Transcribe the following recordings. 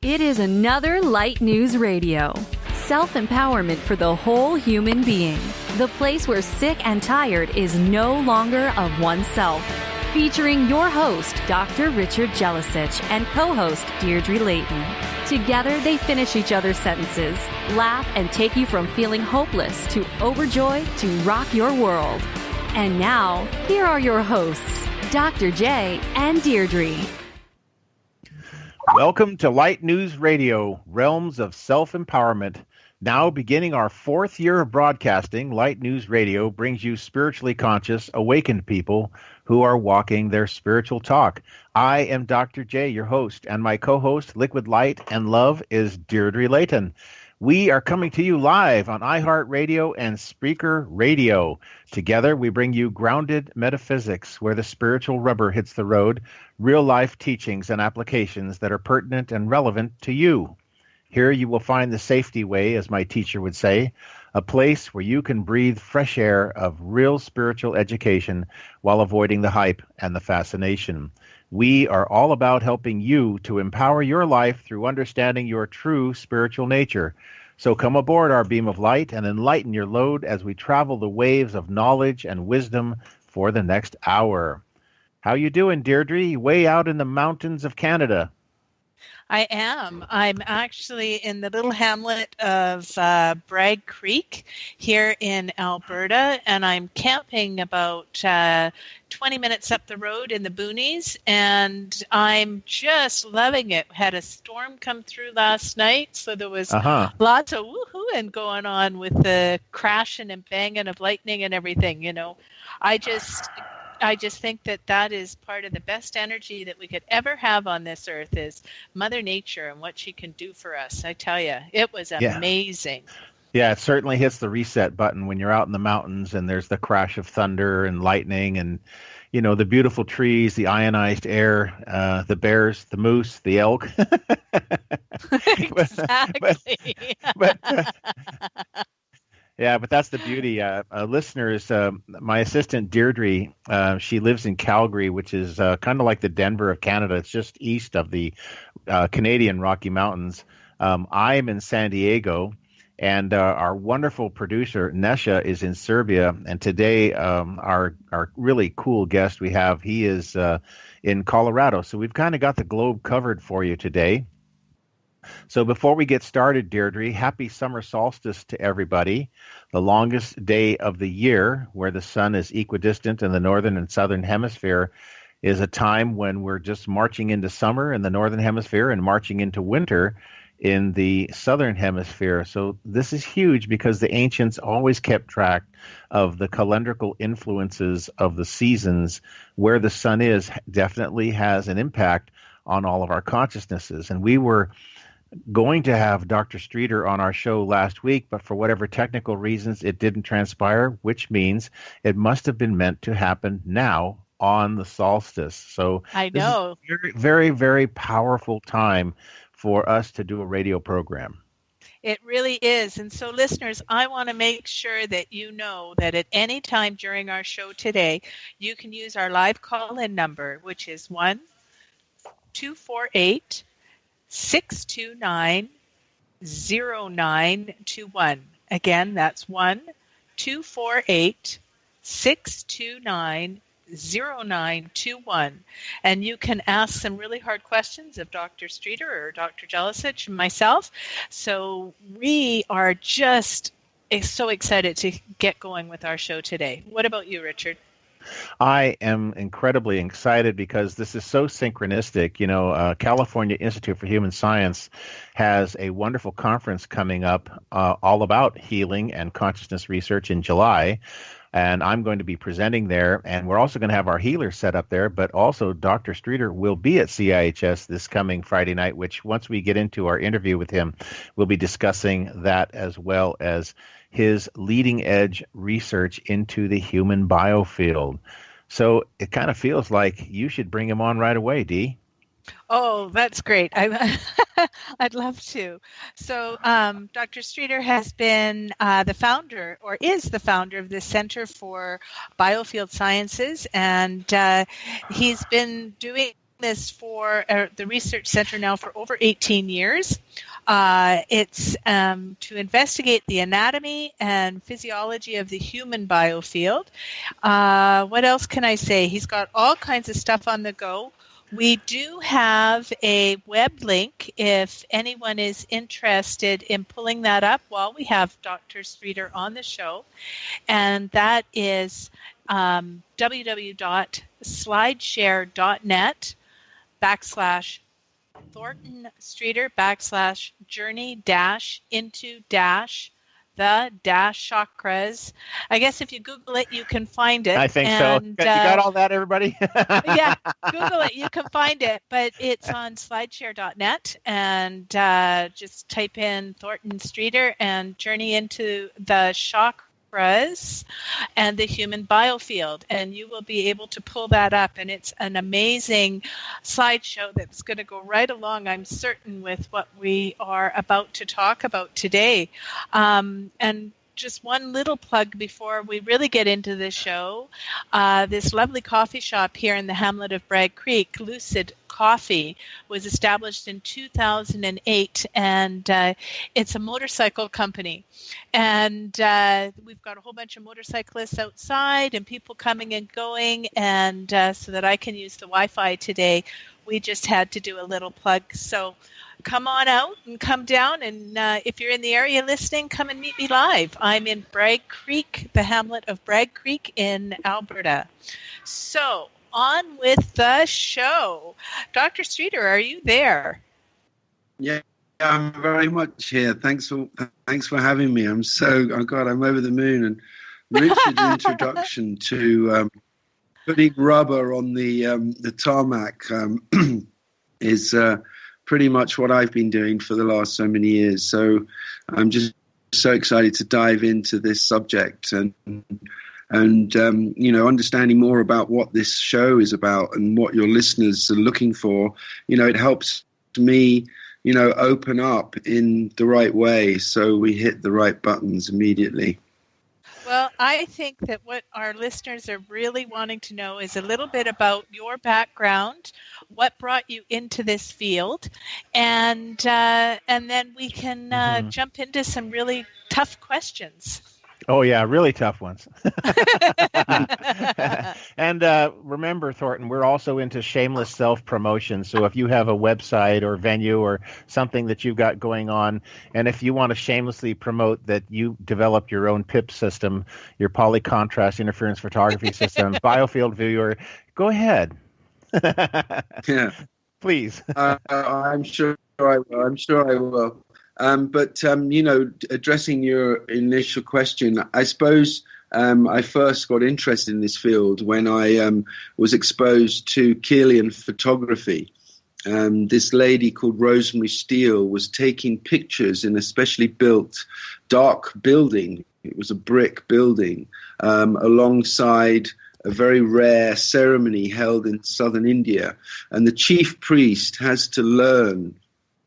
It is another Light News Radio. Self-empowerment for the whole human being. The place where sick and tired is no longer of oneself. Featuring your host, Dr. Richard Jelisich, and co-host Deirdre Layton. Together, they finish each other's sentences, laugh, and take you from feeling hopeless to overjoyed to rock your world. And now, here are your hosts, Dr. J and Deirdre. Welcome to Light News Radio, Realms of Self-Empowerment. Now beginning our fourth year of broadcasting, Light News Radio brings you spiritually conscious, awakened people who are walking their spiritual talk. I am Dr. J, your host, and my co-host, Liquid Light and Love, is Deirdre Layton. We are coming to you live on iHeartRadio and Spreaker Radio. Together, we bring you grounded metaphysics where the spiritual rubber hits the road, real-life teachings and applications that are pertinent and relevant to you. Here you will find the safety way, as my teacher would say, a place where you can breathe fresh air of real spiritual education while avoiding the hype and the fascination. We are all about helping you to empower your life through understanding your true spiritual nature. So come aboard our beam of light and enlighten your load as we travel the waves of knowledge and wisdom for the next hour. How you doing, Deirdre? Way out in the mountains of Canada. I am. I'm actually in the little hamlet of Bragg Creek here in Alberta, and I'm camping about 20 minutes up the road in the boonies, and I'm just loving it. Had a storm come through last night, so there was lots of woohooing going on with the crashing and banging of lightning and everything, you know. I just think that is part of the best energy that we could ever have on this earth is Mother Nature and what she can do for us. I tell you, it was amazing. Yeah, it certainly hits the reset button when you're out in the mountains and there's the crash of thunder and lightning and, you know, the beautiful trees, the ionized air, the bears, the moose, the elk. Exactly. Yeah, but that's the beauty. Listeners, my assistant Deirdre, she lives in Calgary, which is kind of like the Denver of Canada. It's just east of the Canadian Rocky Mountains. I'm in San Diego, and our wonderful producer, Nesha, is in Serbia. And today, our really cool guest we have, he is in Colorado. So we've kind of got the globe covered for you today. So before we get started, Deirdre, happy summer solstice to everybody. The longest day of the year, where the sun is equidistant in the northern and southern hemisphere, is a time when we're just marching into summer in the northern hemisphere and marching into winter in the southern hemisphere. So this is huge because the ancients always kept track of the calendrical influences of the seasons. Where the sun is definitely has an impact on all of our consciousnesses. And we were going to have Dr. Streeter on our show last week, but for whatever technical reasons, it didn't transpire, which means it must have been meant to happen now on the solstice. So I know. This is a very, very, very powerful time for us to do a radio program. It really is. And so, listeners, I want to make sure that you know that at any time during our show today, you can use our live call-in number, which is 1-248 629-0921. Again, that's 1-248-629-0921. And you can ask some really hard questions of Dr. Streeter or Dr. Jelisich and myself. So we are just so excited to get going with our show today. What about you, Richard? I am incredibly excited because this is so synchronistic. You know, California Institute for Human Science has a wonderful conference coming up all about healing and consciousness research in July. And I'm going to be presenting there. And we're also going to have our healer set up there. But also Dr. Streeter will be at CIHS this coming Friday night, which once we get into our interview with him, we'll be discussing that as well as his leading edge research into the human biofield. So it kind of feels like you should bring him on right away, Dee. Oh, that's great. I'd love to. So Dr. Streeter has been the founder, or is the founder, of the Center for Biofield Sciences, and he's been doing this for the research center now for over 18 years. It's to investigate the anatomy and physiology of the human biofield. What else can I say? He's got all kinds of stuff on the go. We do have a web link if anyone is interested in pulling that up while we have Dr. Streeter on the show. And that is www.slideshare.net/Thornton Streeter /journey-into-the-chakras. I guess if you Google it, you can find it. I think so. You got all that, everybody? Yeah, Google it. You can find it, but it's on slideshare.net, and just type in Thornton Streeter and Journey into the Chakras and the Human Biofield, and you will be able to pull that up. And it's an amazing slideshow that's going to go right along, I'm certain, with what we are about to talk about today. And just one little plug before we really get into the show. This lovely coffee shop here in the hamlet of Bragg Creek, Lucid Coffee, was established in 2008, and it's a motorcycle company. And we've got a whole bunch of motorcyclists outside and people coming and going, and so that I can use the Wi-Fi today, we just had to do a little plug. So come on out and come down, and if you're in the area listening, come and meet me live. I'm in Bragg Creek, the hamlet of Bragg Creek in Alberta. So on with the show. Dr. Streeter, are you there? Yeah, I'm very much here. Thanks for having me. I'm over the moon. And Richard's introduction to putting rubber on the tarmac is pretty much what I've been doing for the last so many years. So I'm just so excited to dive into this subject and understanding more about what this show is about and what your listeners are looking for. It helps me, open up in the right way so we hit the right buttons immediately. Well, I think that what our listeners are really wanting to know is a little bit about your background, what brought you into this field, and then we can jump into some really tough questions. Oh, yeah, really tough ones. And remember, Thornton, we're also into shameless self-promotion. So if you have a website or venue or something that you've got going on, and if you want to shamelessly promote that you developed your own PIP system, your polycontrast interference photography system, Biofield viewer, go ahead. Yeah. Please. I'm sure I will. Addressing your initial question, I suppose I first got interested in this field when I was exposed to Kirlian photography. This lady called Rosemary Steele was taking pictures in a specially built dark building. It was a brick building alongside a very rare ceremony held in southern India. And the chief priest has to learn,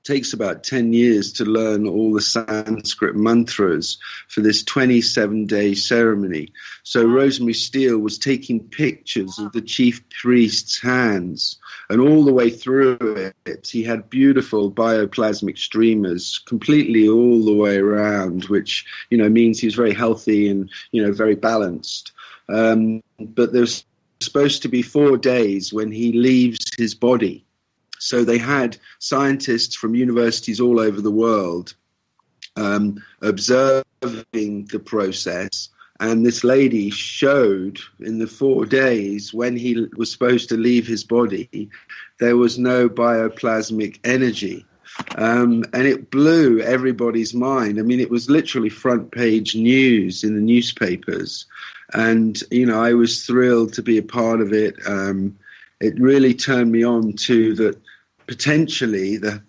takes about 10 years to learn all the Sanskrit mantras for this 27-day ceremony. So Rosemary Steele was taking pictures of the chief priest's hands, and all the way through it, he had beautiful bioplasmic streamers completely all the way around, which, means he was very healthy and, very balanced. But there's supposed to be 4 days when he leaves his body. So they had scientists from universities all over the world observing the process. And this lady showed in the 4 days when he was supposed to leave his body, there was no bioplasmic energy. And it blew everybody's mind. I mean, it was literally front page news in the newspapers. And, I was thrilled to be a part of it. It really turned me on to that potentially the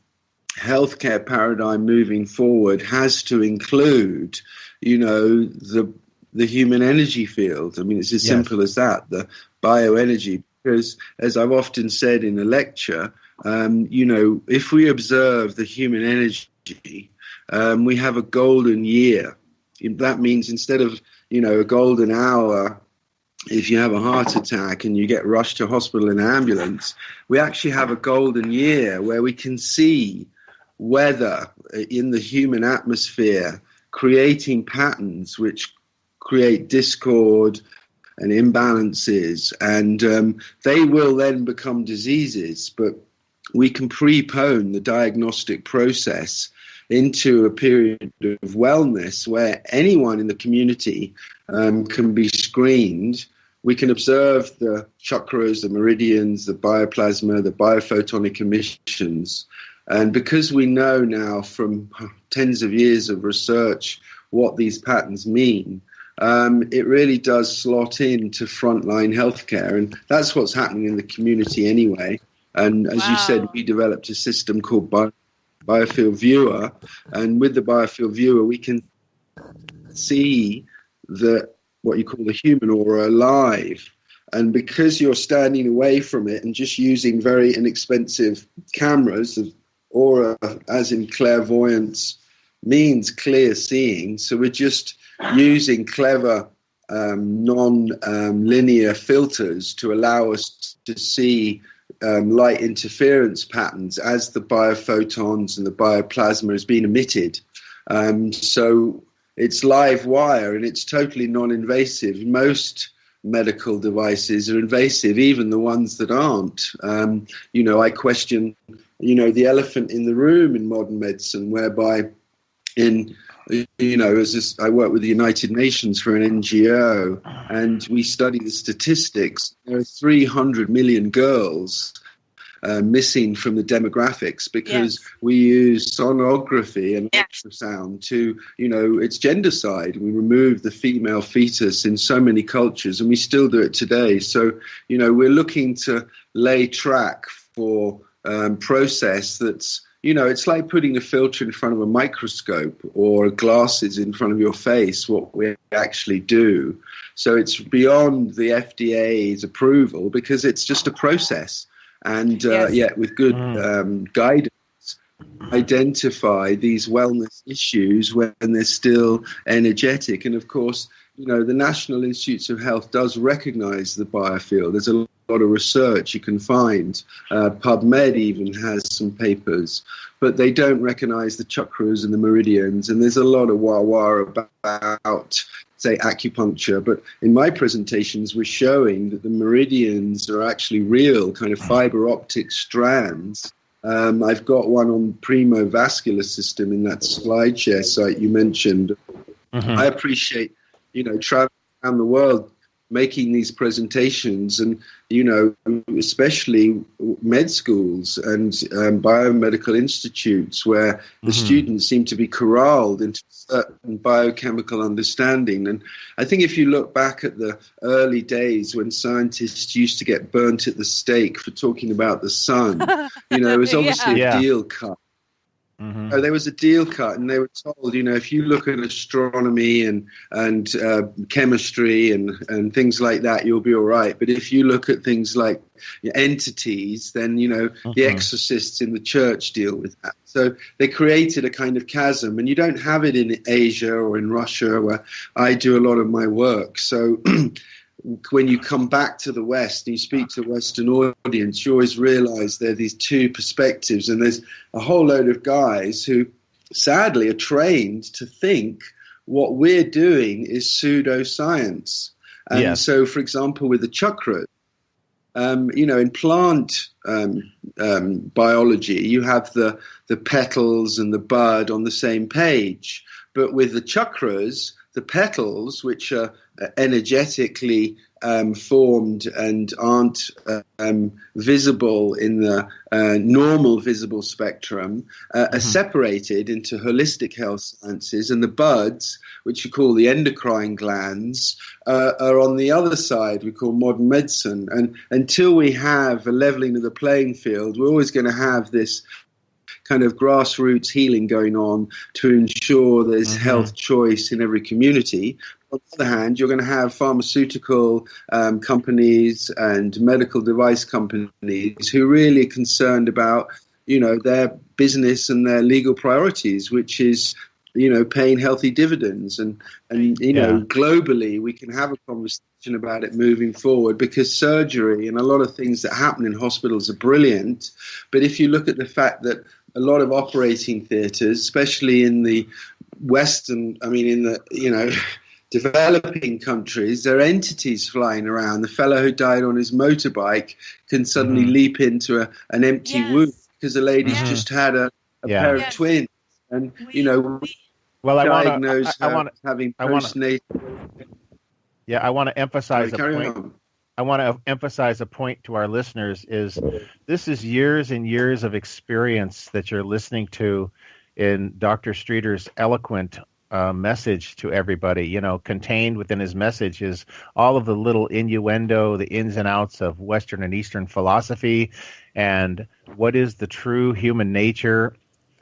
healthcare paradigm moving forward has to include, the human energy field. I mean, it's as simple as that, the bioenergy. Because as I've often said in a lecture, if we observe the human energy, we have a golden year. That means instead of, a golden hour if you have a heart attack and you get rushed to hospital in an ambulance, we actually have a golden year where we can see weather in the human atmosphere creating patterns which create discord and imbalances, and they will then become diseases. But we can prepone the diagnostic process into a period of wellness where anyone in the community can be screened. We can observe the chakras, the meridians, the bioplasma, the biophotonic emissions. And because we know now from tens of years of research what these patterns mean, it really does slot into frontline healthcare. And that's what's happening in the community anyway. And as you said, we developed a system called Biofield Viewer. And with the Biofield Viewer, we can see what you call the human aura live. And because you're standing away from it and just using very inexpensive cameras, aura, as in clairvoyance, means clear seeing. So we're just using clever non-linear filters to allow us to see light interference patterns as the biophotons and the bioplasma is being emitted. So it's live wire and it's totally non-invasive. Most medical devices are invasive, even the ones that aren't. I question, the elephant in the room in modern medicine, whereby I work with the United Nations for an NGO, and we study the statistics. There are 300 million girls missing from the demographics because we use sonography and ultrasound to, it's gendercide. We remove the female fetus in so many cultures, and we still do it today. So, we're looking to lay track for process that's, it's like putting a filter in front of a microscope or glasses in front of your face, what we actually do. So it's beyond the FDA's approval because it's just a process. And with good guidance, identify these wellness issues when they're still energetic. And of course, the National Institutes of Health does recognize the biofield. There's a lot of research you can find. PubMed even has some papers, but they don't recognize the chakras and the meridians. And there's a lot of wah-wah about, say, acupuncture. But in my presentations, we're showing that the meridians are actually real kind of fiber optic strands. I've got one on Primo Vascular System in that SlideShare site you mentioned. I appreciate, traveling around the world, making these presentations, and especially med schools and biomedical institutes where the students seem to be corralled into certain biochemical understanding. And I think if you look back at the early days when scientists used to get burnt at the stake for talking about the sun, it was obviously a deal cut. There was a deal cut, and they were told, if you look at astronomy and chemistry and things like that, you'll be all right. But if you look at things like entities, then the exorcists in the church deal with that. So they created a kind of chasm, and you don't have it in Asia or in Russia, where I do a lot of my work. So when you come back to the West and you speak to the Western audience, you always realize there are these two perspectives, and there's a whole load of guys who sadly are trained to think what we're doing is pseudoscience. And so, for example, with the chakras, in plant biology, you have the petals and the bud on the same page. But with the chakras, the petals, which are energetically formed and aren't visible in the normal visible spectrum, are separated into holistic health sciences, and the buds, which you call the endocrine glands, are on the other side, we call modern medicine. And until we have a leveling of the playing field, we're always going to have this kind of grassroots healing going on to ensure there's health choice in every community. On the other hand, you're going to have pharmaceutical companies and medical device companies who really are concerned about, their business and their legal priorities, which is, paying healthy dividends. And globally, we can have a conversation about it moving forward, because surgery and a lot of things that happen in hospitals are brilliant. But if you look at the fact that a lot of operating theatres, especially in the Western, in the, developing countries, there are entities flying around. The fellow who died on his motorbike can suddenly leap into an empty wound because the lady's just had a pair of twins. And, well, I want to having postnatal. Yeah, I want to emphasize a point. I want to emphasize a point to our listeners is this is years and years of experience that you're listening to in Dr. Streeter's eloquent message to everybody. Contained within his message is all of the little innuendo, the ins and outs of Western and Eastern philosophy, and what is the true human nature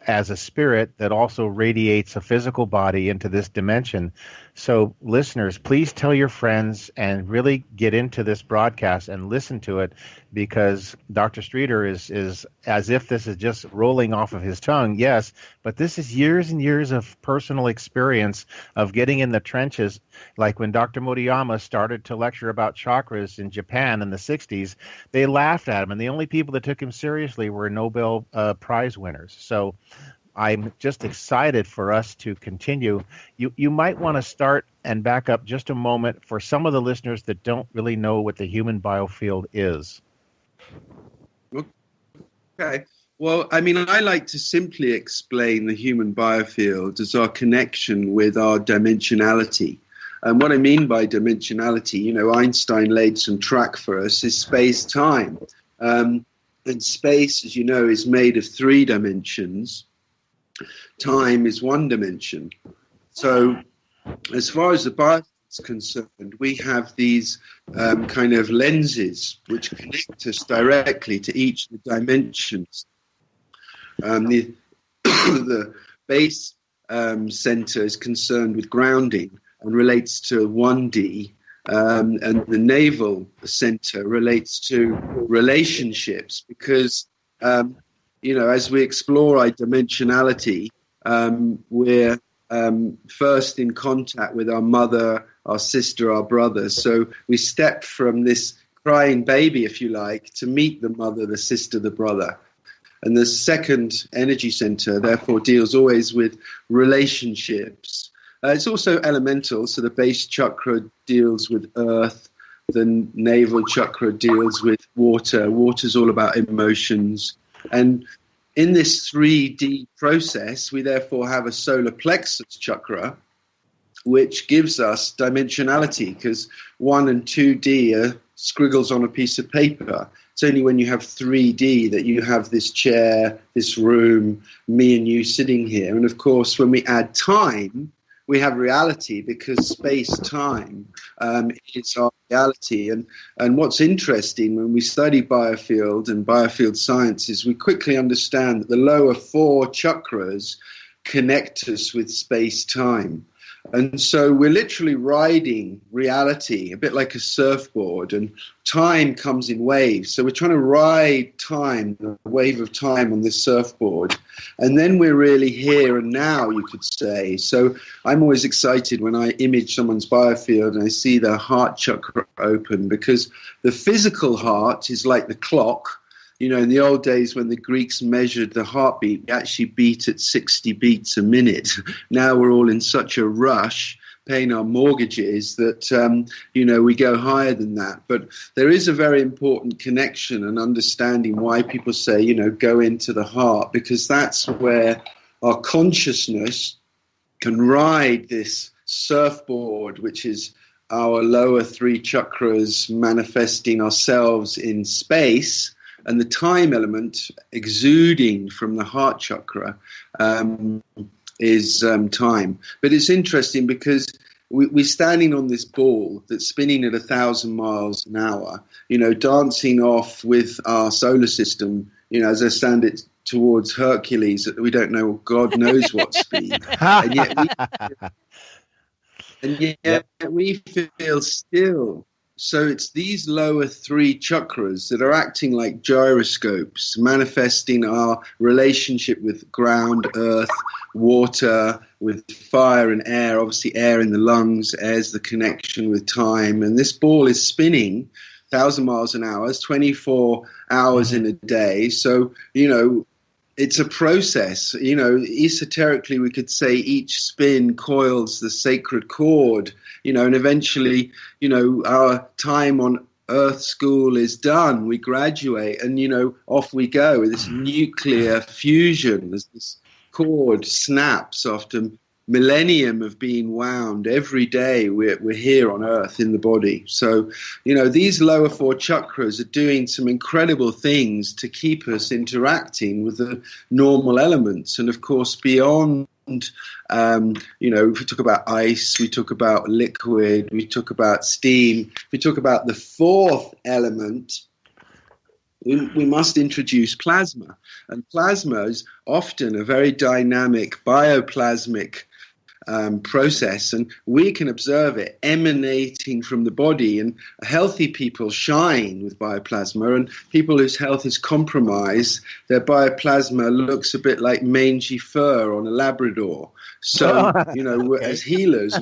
as a spirit that also radiates a physical body into this dimension. So listeners, please tell your friends and really get into this broadcast and listen to it, because Dr. Streeter is as if this is just rolling off of his tongue, yes, but this is years and years of personal experience of getting in the trenches. Like when Dr. Murayama started to lecture about chakras in Japan in the 60s, they laughed at him, and the only people that took him seriously were Nobel Prize winners. So I'm just excited for us to continue. You might want to start and back up just a moment for some of the listeners that don't really know what the human biofield is. Okay. Well, I like to simply explain the human biofield as our connection with our dimensionality. And what I mean by dimensionality, Einstein laid some track for us, is space-time. And space, as you know, is made of 3 dimensions. Time is 1 dimension. So as far as the biofield is concerned, we have these kind of lenses which connect us directly to each of the dimensions. The base center is concerned with grounding and relates to 1D, and the navel center relates to relationships, because as we explore our dimensionality, we're first in contact with our mother, our sister, our brother. So we step from this crying baby, if you like, to meet the mother, the sister, the brother. And the second energy center, therefore, deals always with relationships. It's also elemental, so the base chakra deals with earth, the navel chakra deals with water. Water's all about emotions. And in this 3D process, we therefore have a solar plexus chakra, which gives us dimensionality, because 1 and 2D are squiggles on a piece of paper. It's only when you have 3D that you have this chair, this room, me and you sitting here. And of course, when we add time, we have reality, because space-time is our reality. And what's interesting when we study biofield and biofield science is we quickly understand that the lower 4 chakras connect us with space-time. And so we're literally riding reality, a bit like a surfboard, and time comes in waves. So we're trying to ride time, the wave of time on this surfboard. And then we're really here and now, you could say. So I'm always excited when I image someone's biofield and I see their heart chakra open, because the physical heart is like the clock. In the old days when the Greeks measured the heartbeat, we actually beat at 60 beats a minute. Now we're all in such a rush paying our mortgages that, we go higher than that. But there is a very important connection and understanding why people say, go into the heart, because that's where our consciousness can ride this surfboard, which is our lower 3 chakras manifesting ourselves in space. And the time element exuding from the heart chakra is time. But it's interesting because we're standing on this ball that's spinning at 1,000 miles an hour, dancing off with our solar system, as I stand it towards Hercules, we don't know, God knows what speed. And yet we feel still. So it's these lower three chakras that are acting like gyroscopes, manifesting our relationship with ground, earth, water, with fire and air. Obviously, air in the lungs, air's the connection with time. And this ball is spinning 1,000 miles an hour, 24 hours in a day. So, it's a process. Esoterically, we could say each spin coils the sacred cord, and eventually, our time on Earth school is done. We graduate and, off we go. This nuclear fusion, as this cord snaps after millennium of being wound. Every day we're here on Earth in the body. So, these lower four chakras are doing some incredible things to keep us interacting with the normal elements. And of course, beyond, if we talk about ice, we talk about liquid, we talk about steam, we talk about the fourth element, we must introduce plasma. And plasma is often a very dynamic bioplasmic process, and we can observe it emanating from the body. And healthy people shine with bioplasma, and people whose health is compromised, their bioplasma looks a bit like mangy fur on a Labrador. So, as healers,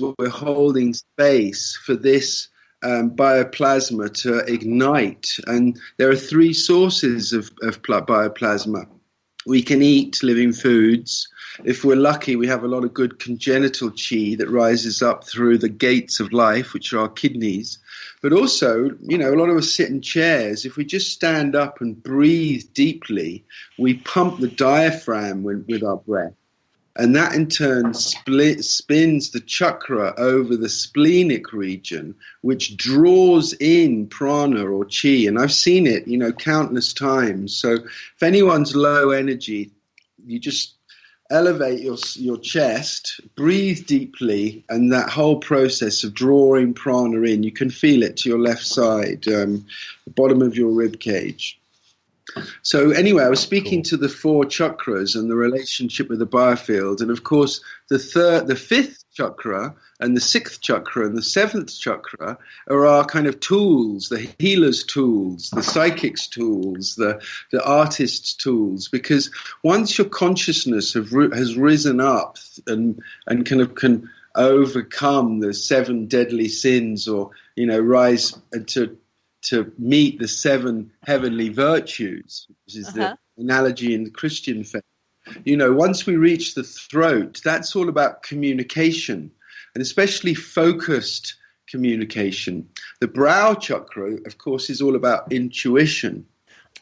we're holding space for this bioplasma to ignite. And there are three sources of bioplasma. We can eat living foods. If we're lucky, we have a lot of good congenital chi that rises up through the gates of life, which are our kidneys. But also, a lot of us sit in chairs. If we just stand up and breathe deeply, we pump the diaphragm with our breath. And that in turn spins the chakra over the splenic region, which draws in prana or chi. And I've seen it, countless times. So if anyone's low energy, you just elevate your chest, breathe deeply, and that whole process of drawing prana in, you can feel it to your left side, the bottom of your rib cage. So anyway, I was speaking to the four chakras and the relationship with the biofield. And of course, the fifth chakra and the sixth chakra and the seventh chakra are our kind of tools, the healer's tools, the psychic's tools, the artist's tools. Because once your consciousness has risen up and can overcome the seven deadly sins, or, rise to meet the seven heavenly virtues, which is the analogy in the Christian faith. Once we reach the throat, that's all about communication, and especially focused communication. The brow chakra, of course, is all about intuition.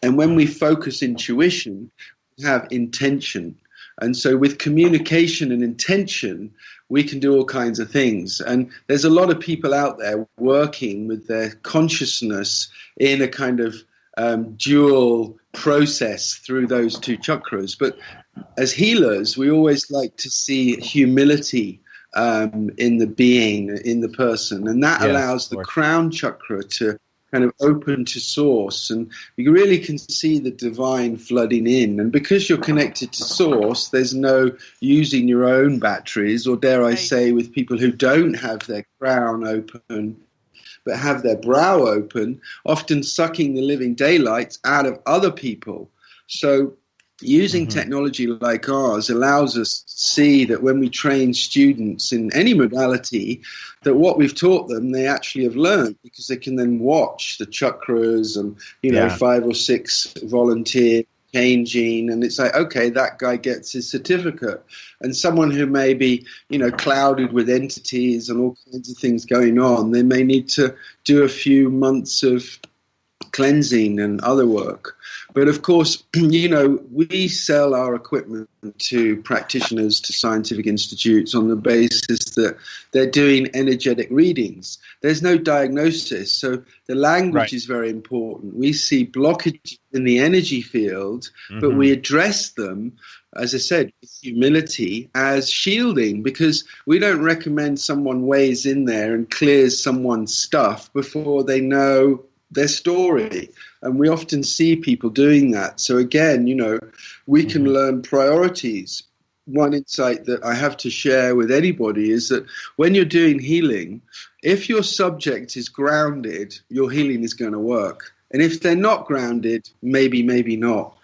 And when we focus intuition, we have intention. And so with communication and intention, we can do all kinds of things. And there's a lot of people out there working with their consciousness in a kind of dual process through those two chakras. But as healers, we always like to see humility in the being, in the person. And that allows the crown chakra to kind of open to source, and you really can see the divine flooding in. And because you're connected to source, there's no using your own batteries, or dare I say, with people who don't have their crown open but have their brow open, often sucking the living daylights out of other people. So using technology like ours allows us to see that when we train students in any modality, that what we've taught them, they actually have learned, because they can then watch the chakras and, 5 or 6 volunteers changing. And it's like, okay, that guy gets his certificate. And someone who may be, clouded with entities and all kinds of things going on, they may need to do a few months of cleansing and other work. But of course, we sell our equipment to practitioners, to scientific institutes, on the basis that they're doing energetic readings. There's no diagnosis, so the language is very important. We see blockages in the energy field, but we address them, as I said, with humility, as shielding, because we don't recommend someone weighs in there and clears someone's stuff before they know their story. And we often see people doing that. So again, we can learn priorities. one insight that I have to share with anybody is that when you're doing healing, if your subject is grounded, your healing is going to work. And if they're not grounded, maybe not.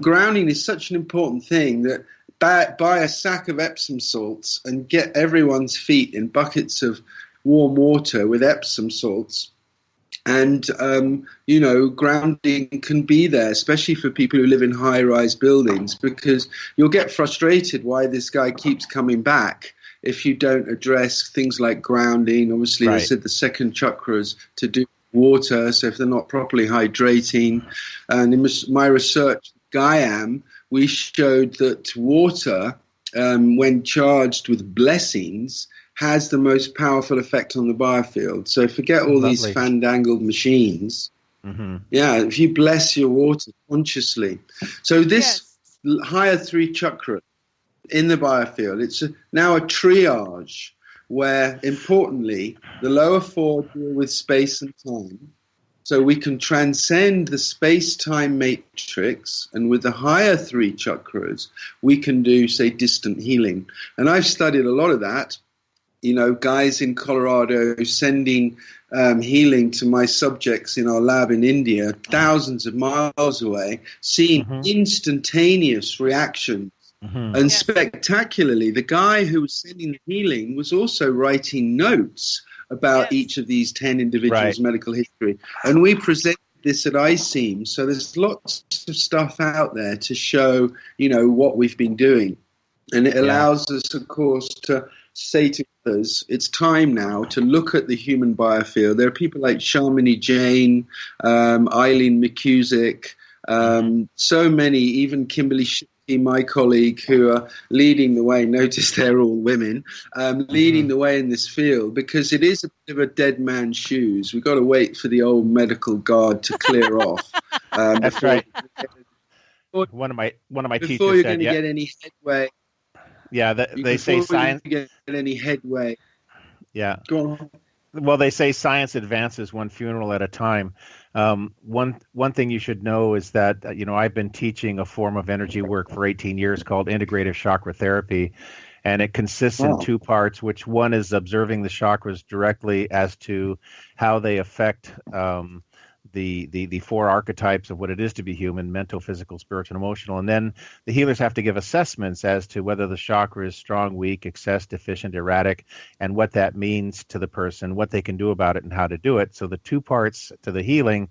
Grounding is such an important thing that buy a sack of Epsom salts and get everyone's feet in buckets of warm water with Epsom salts. And, grounding can be there, especially for people who live in high-rise buildings, because you'll get frustrated why this guy keeps coming back if you don't address things like grounding. Obviously, I said the second chakras to do water, so if they're not properly hydrating. And in my research, Gaiam, we showed that water, when charged with blessings, has the most powerful effect on the biofield. So forget all these fandangled machines. Mm-hmm. Yeah, if you bless your water consciously. So this higher 3 chakra in the biofield, it's now a triage where, importantly, the lower 4 deal with space and time. So we can transcend the space-time matrix, and with the higher 3 chakras, we can do, say, distant healing. And I've studied a lot of that. Guys in Colorado sending healing to my subjects in our lab in India, thousands of miles away, seeing instantaneous reactions. Mm-hmm. And spectacularly, the guy who was sending the healing was also writing notes about each of these 10 individuals' medical history. And we presented this at ICEAM. So there's lots of stuff out there to show, what we've been doing. And it allows us, of course, to say to others, it's time now to look at the human biofield. There are people like Shamini Jain, Eileen McCusick, so many, even Kimberly Shitty, my colleague, who are leading the way. Notice they're all women, leading the way in this field, because it is a bit of a dead man's shoes. We've got to wait for the old medical guard to clear off. That's right. One of my teachers before you're said, going to get any headway. Yeah, they say science. Get any headway. Yeah. Go on. Well, they say science advances one funeral at a time. One thing you should know is that I've been teaching a form of energy work for 18 years called integrative chakra therapy, and it consists in 2 parts. Which one is observing the chakras directly as to how they affect the 4 archetypes of what it is to be human: mental, physical, spiritual, and emotional. And then the healers have to give assessments as to whether the chakra is strong, weak, excess, deficient, erratic, and what that means to the person, what they can do about it, and how to do it. So the 2 parts to the healing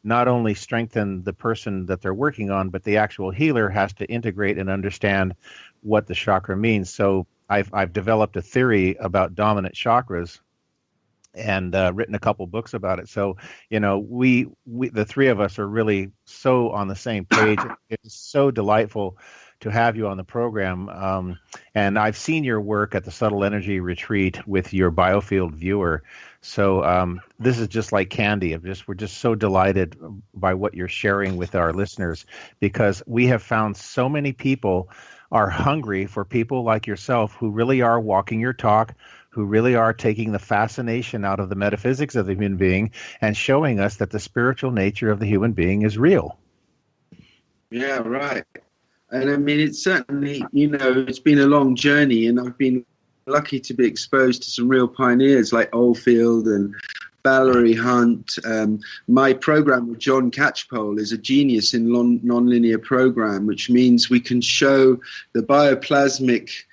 not only strengthen the person that they're working on, but the actual healer has to integrate and understand what the chakra means. So I've developed a theory about dominant chakras and written a couple books about it. So, we the 3 of us are really so on the same page. It's so delightful to have you on the program. And I've seen your work at the Subtle Energy Retreat with your Biofield viewer. So this is just like candy. We're just so delighted by what you're sharing with our listeners, because we have found so many people are hungry for people like yourself who really are walking your talk, who really are taking the fascination out of the metaphysics of the human being and showing us that the spiritual nature of the human being is real. Yeah, right. And I mean, it's certainly, it's been a long journey, and I've been lucky to be exposed to some real pioneers like Oldfield and Valerie Hunt. My program with John Catchpole is a genius in nonlinear program, which means we can show the bioplasmic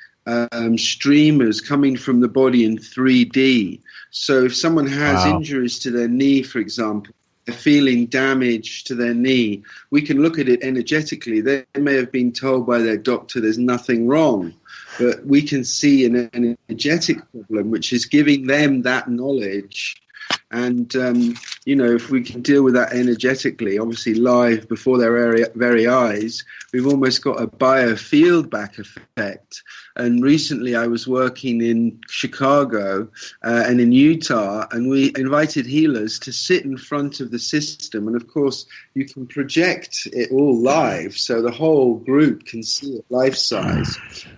streamers coming from the body in 3D. So if someone has injuries to their knee, for example, they're feeling damage to their knee, we can look at it energetically. They may have been told by their doctor there's nothing wrong, but we can see an energetic problem, which is giving them that knowledge. And, if we can deal with that energetically, obviously live before their very eyes, we've almost got a biofeedback effect. And recently I was working in Chicago and in Utah, and we invited healers to sit in front of the system. And, of course, you can project it all live, so the whole group can see it life size.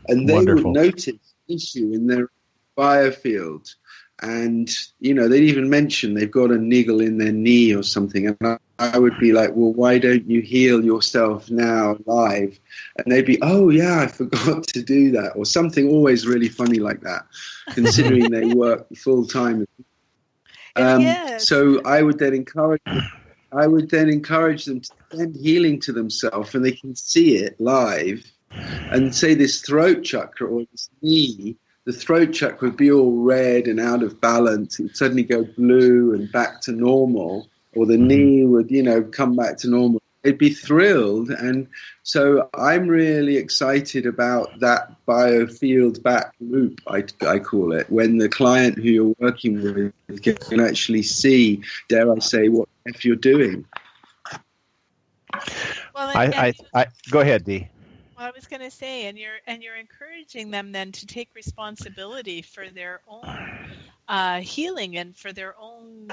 And they would notice an issue in their biofield. And, they'd even mention they've got a niggle in their knee or something. And I would be like, well, why don't you heal yourself now live? And they'd be, oh, yeah, I forgot to do that, or something always really funny like that, considering they work full time. Yes. So I would then encourage them to send healing to themselves, and they can see it live. And say this throat chakra or this knee, the throat chakra would be all red and out of balance. It would suddenly go blue and back to normal, or the knee would, come back to normal. They'd be thrilled. And so I'm really excited about that biofield back loop, I call it, when the client who you're working with can actually see, dare I say, what if you're doing. Well, I go ahead, Dee. Well, I was going to say, and you're encouraging them then to take responsibility for their own healing and for their own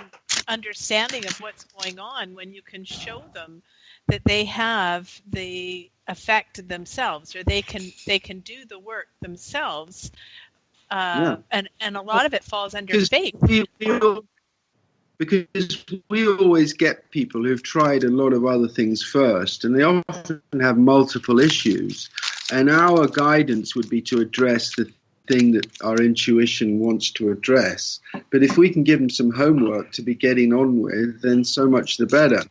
understanding of what's going on when you can show them that they have the effect themselves, or they can do the work themselves, and a lot of it falls under faith. Because we always get people who've tried a lot of other things first, and they often have multiple issues. And our guidance would be to address the thing that our intuition wants to address. But if we can give them some homework to be getting on with, then so much the better.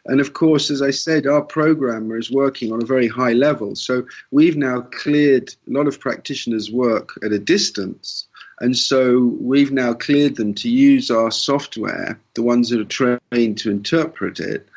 And of course, as I said, our programmer is working on a very high level. So we've now cleared a lot of practitioners' work at a distance. And so we've now cleared them to use our software, the ones that are trained to interpret it,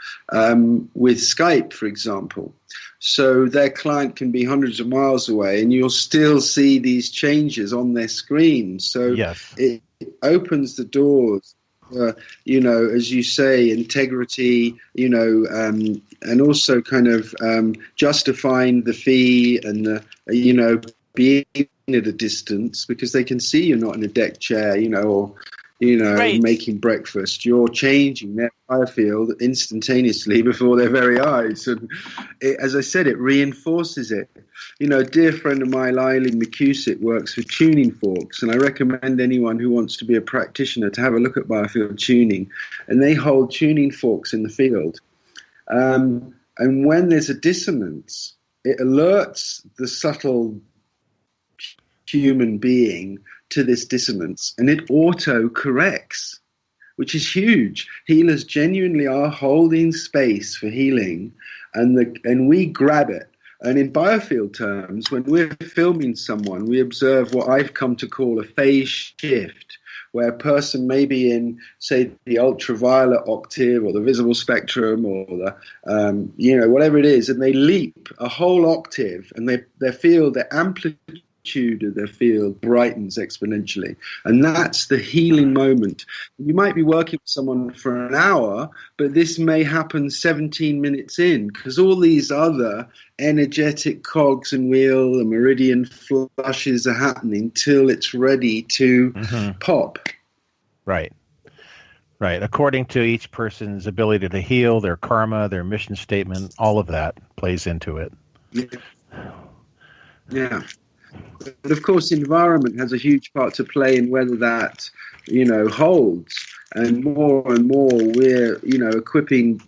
with Skype, for example. So their client can be hundreds of miles away, and you'll still see these changes on their screen. So it opens the doors, as you say, integrity, and also kind of justifying the fee and being at a distance, because they can see you're not in a deck chair, or right, making breakfast. You're changing their biofield instantaneously before their very eyes. And as I said, it reinforces it. A dear friend of mine, Eileen McCusick, works with tuning forks, and I recommend anyone who wants to be a practitioner to have a look at biofield tuning. And they hold tuning forks in the field. And when there's a dissonance, it alerts the subtle human being to this dissonance, and it auto corrects, which is huge. Healers genuinely are holding space for healing, and we grab it. And in biofield terms, when we're filming someone, we observe what I've come to call a phase shift, where a person may be in, say, the ultraviolet octave or the visible spectrum or the, whatever it is, and they leap a whole octave, and they feel the amplitude of their field brightens exponentially. And that's the healing moment. You might be working with someone for an hour, but this may happen 17 minutes in, because all these other energetic cogs and wheel and meridian flushes are happening till it's ready to pop. Right. According to each person's ability to heal, their karma, their mission statement, all of that plays into it. Yeah. But of course, environment has a huge part to play in whether that, holds. And more we're, equipping,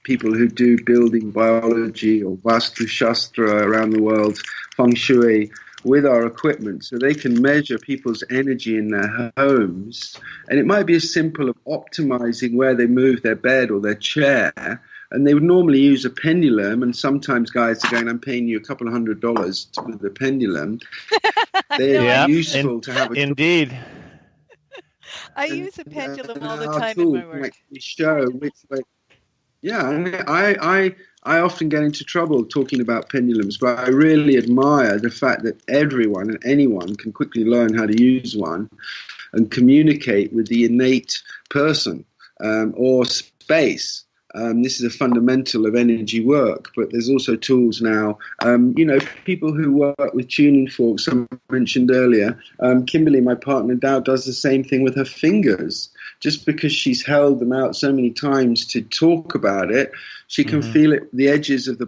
people who do building biology or Vastu Shastra around the world, Feng Shui, with our equipment, so they can measure people's energy in their homes. And it might be as simple as optimizing where they move their bed or their chair. And they would normally use a pendulum, and sometimes guys are going, I'm paying you a couple of $100 with the pendulum. They're useful to have. Indeed. I use a pendulum all the time in my work. Show which way. Yeah, I often get into trouble talking about pendulums, but I really admire the fact that everyone and anyone can quickly learn how to use one and communicate with the innate person or space. This is a fundamental of energy work, but there's also tools now. People who work with tuning forks, I mentioned earlier, Kimberly, my partner, Dow, does the same thing with her fingers. Just because she's held them out so many times to talk about it, she can feel it, the edges of the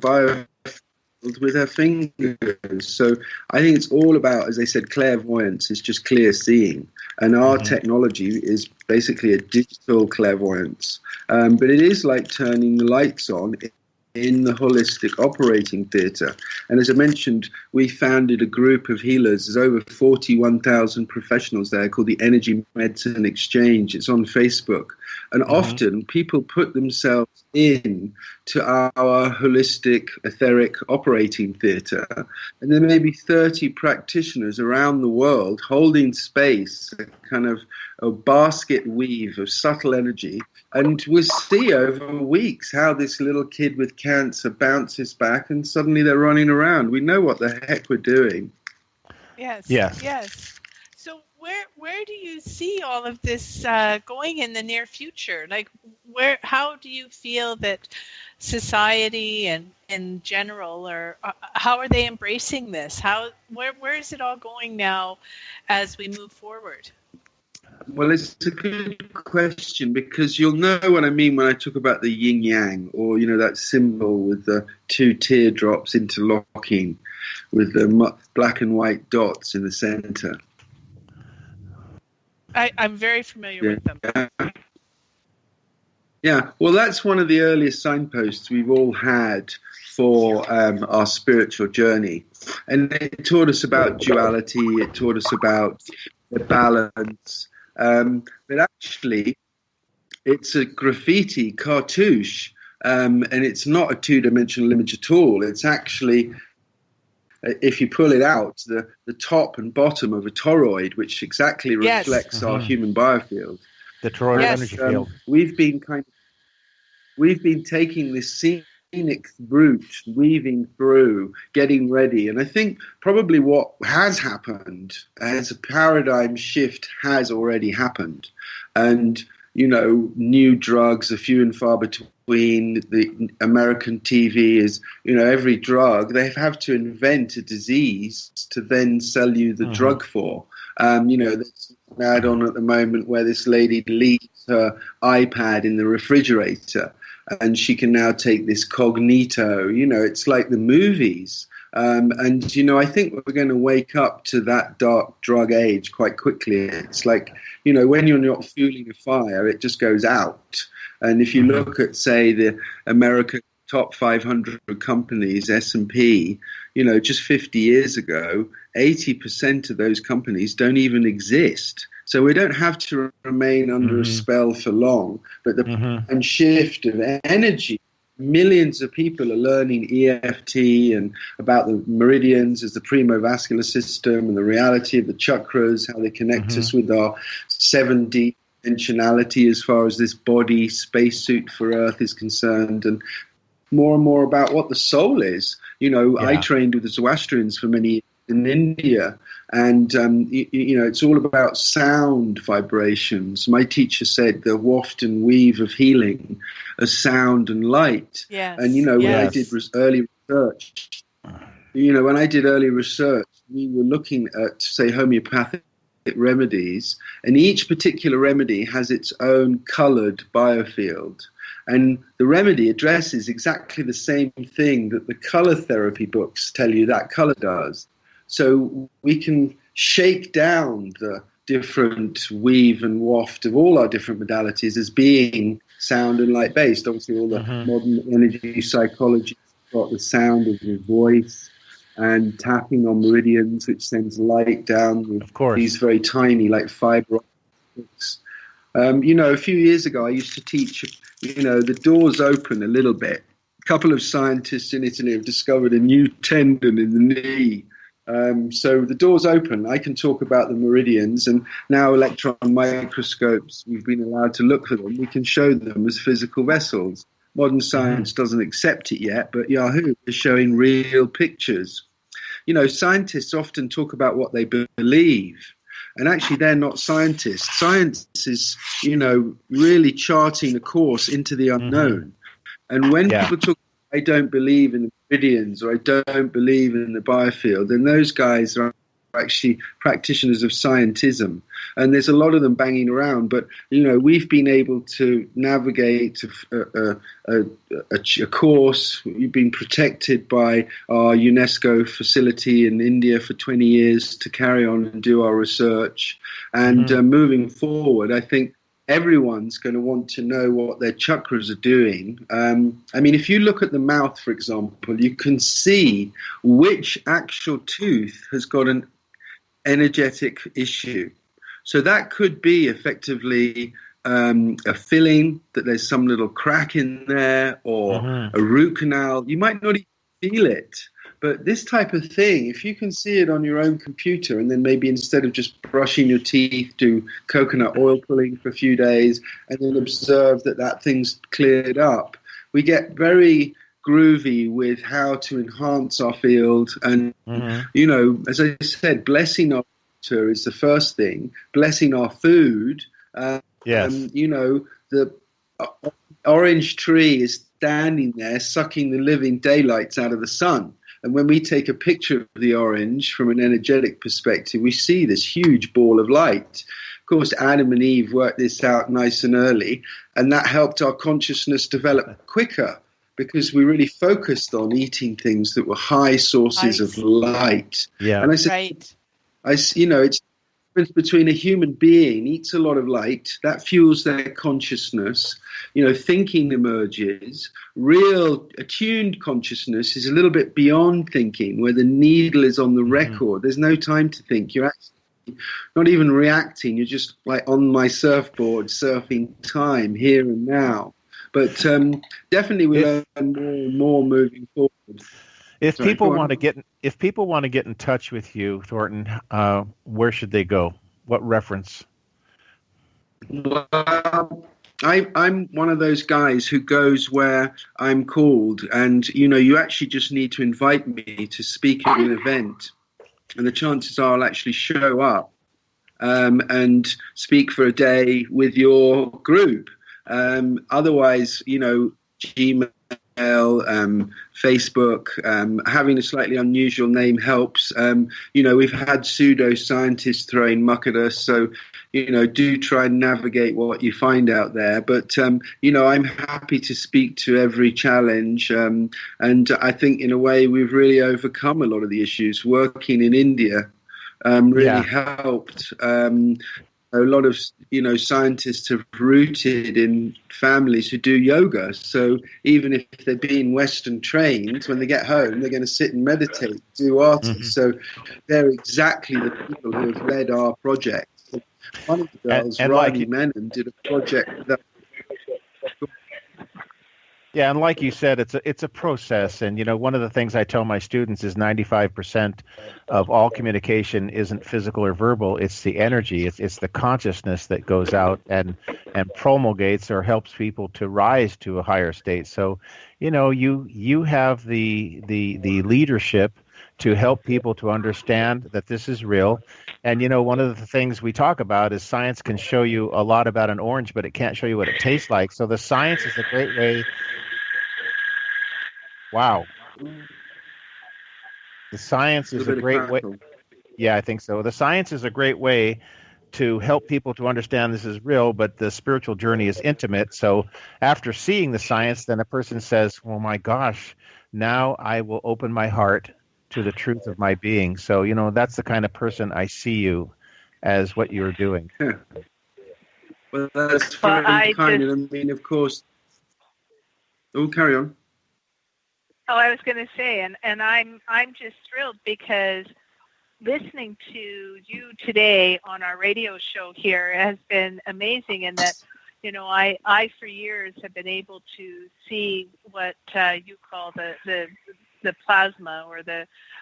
with her fingers. So I think it's all about, as I said, clairvoyance is just clear seeing. And our technology is basically a digital clairvoyance. But it is like turning the lights on in the holistic operating theatre. And as I mentioned, we founded a group of healers. There's over 41,000 professionals there called the Energy Medicine Exchange. It's on Facebook. And often people put themselves in to our holistic etheric operating theatre. And there may be 30 practitioners around the world holding space, a kind of a basket weave of subtle energy. And we'll see over weeks how this little kid with cancer bounces back and suddenly they're running around. We know what the heck we're doing. Yes. So where do you see all of this going in the near future? Like, how do you feel that society and in general, or how are they embracing this? Where is it all going now as we move forward? Well, it's a good question, because you'll know what I mean when I talk about the yin yang, or, that symbol with the two teardrops interlocking with the black and white dots in the center. I'm very familiar with them. Yeah, well, that's one of the earliest signposts we've all had for our spiritual journey. And it taught us about duality, it taught us about the balance. But actually, it's a graffiti cartouche, and it's not a two-dimensional image at all. It's actually, if you pull it out, the top and bottom of a toroid, which exactly reflects our human biofield. The toroid energy field. We've been taking this scenic route, weaving through, getting ready. And I think probably what has happened as a paradigm shift has already happened. And, new drugs are few and far between. The American TV is, every drug, they have to invent a disease to then sell you the drug for. There's an add-on at the moment where this lady leaves her iPad in the refrigerator, and she can now take this cognito. It's like the movies. And I think we're going to wake up to that dark drug age quite quickly. It's like, when you're not fueling a fire, it just goes out. And if you look at, say, the American top 500 companies, S&P, just 50 years ago, 80% of those companies don't even exist. So we don't have to remain under a spell for long. But the shift of energy, millions of people are learning EFT and about the meridians as the premovascular system and the reality of the chakras, how they connect us with our 7D dimensionality as far as this body spacesuit for Earth is concerned, and more about what the soul is. I trained with the Zoroastrians for many years in India, and it's all about sound vibrations. My teacher said the waft and weave of healing as sound and light. Yes. And when I did early research, we were looking at, say, homeopathic remedies, and each particular remedy has its own colored biofield. And the remedy addresses exactly the same thing that the color therapy books tell you that color does. So we can shake down the different weave and waft of all our different modalities as being sound and light based. Obviously, all the modern energy psychology has got the sound of your voice and tapping on meridians, which sends light down with these very tiny, like fiber optics. A few years ago, I used to teach, the doors open a little bit. A couple of scientists in Italy have discovered a new tendon in the knee. So the doors open. I can talk about the meridians, and now electron microscopes, we've been allowed to look for them. We can show them as physical vessels. Modern science doesn't accept it yet, but Yahoo is showing real pictures. Scientists often talk about what they believe, and actually they're not scientists. Science is, really charting a course into the unknown. And when people talk, I don't believe in the meridians, or I don't believe in the biofield, then those guys are actually practitioners of scientism, and there's a lot of them banging around. But we've been able to navigate a course. We've been protected by our UNESCO facility in India for 20 years to carry on and do our research. And moving forward, I think everyone's going to want to know what their chakras are doing. If you look at the mouth, for example, you can see which actual tooth has got an energetic issue. So that could be effectively a filling, that there's some little crack in there, or a root canal. You might not even feel it. But this type of thing, if you can see it on your own computer, and then maybe instead of just brushing your teeth, do coconut oil pulling for a few days, and then observe that thing's cleared up, we get very groovy with how to enhance our field. And, as I said, blessing our water is the first thing. Blessing our food. Yes. The orange tree is standing there sucking the living daylights out of the sun. And when we take a picture of the orange from an energetic perspective, we see this huge ball of light. Of course, Adam and Eve worked this out nice and early, and that helped our consciousness develop quicker, because we really focused on eating things that were high sources of light. Yeah. And I said, it's the difference between a human being eats a lot of light, that fuels their consciousness, thinking emerges. Real attuned consciousness is a little bit beyond thinking, where the needle is on the record. There's no time to think. You're actually not even reacting. You're just like on my surfboard, surfing time here and now. But definitely we learn more and more moving forward. If people want to get in touch with you, Thornton, where should they go? What reference? Well, I'm one of those guys who goes where I'm called, and you actually just need to invite me to speak at an event, and the chances are I'll actually show up and speak for a day with your group. Otherwise, Gmail, Facebook, having a slightly unusual name helps. We've had pseudoscientists throwing muck at us, so do try and navigate what you find out there. But I'm happy to speak to every challenge, and I think in a way we've really overcome a lot of the issues. Working in India really helped. A lot of scientists have rooted in families who do yoga. So even if they're being Western trained, when they get home, they're going to sit and meditate, do arts. So they're exactly the people who have led our project. One of the girls, Riley Menon, did a project that. Yeah, and like you said, it's a process, and one of the things I tell my students is 95% of all communication isn't physical or verbal; it's the energy, it's the consciousness that goes out and promulgates or helps people to rise to a higher state. So, you have the leadership to help people to understand that this is real. And, one of the things we talk about is science can show you a lot about an orange, but it can't show you what it tastes like. So the science is a great way. Wow. The science is a great way. Yeah, I think so. The science is a great way to help people to understand this is real, but the spiritual journey is intimate. So after seeing the science, then a person says, oh my gosh, now I will open my heart to the truth of my being. So, that's the kind of person I see you as, what you're doing. Yeah. Well, that's very kind. Of course. Oh, carry on. Oh, I was going to say, and I'm just thrilled, because listening to you today on our radio show here has been amazing, in that, I for years have been able to see what you call the plasma, or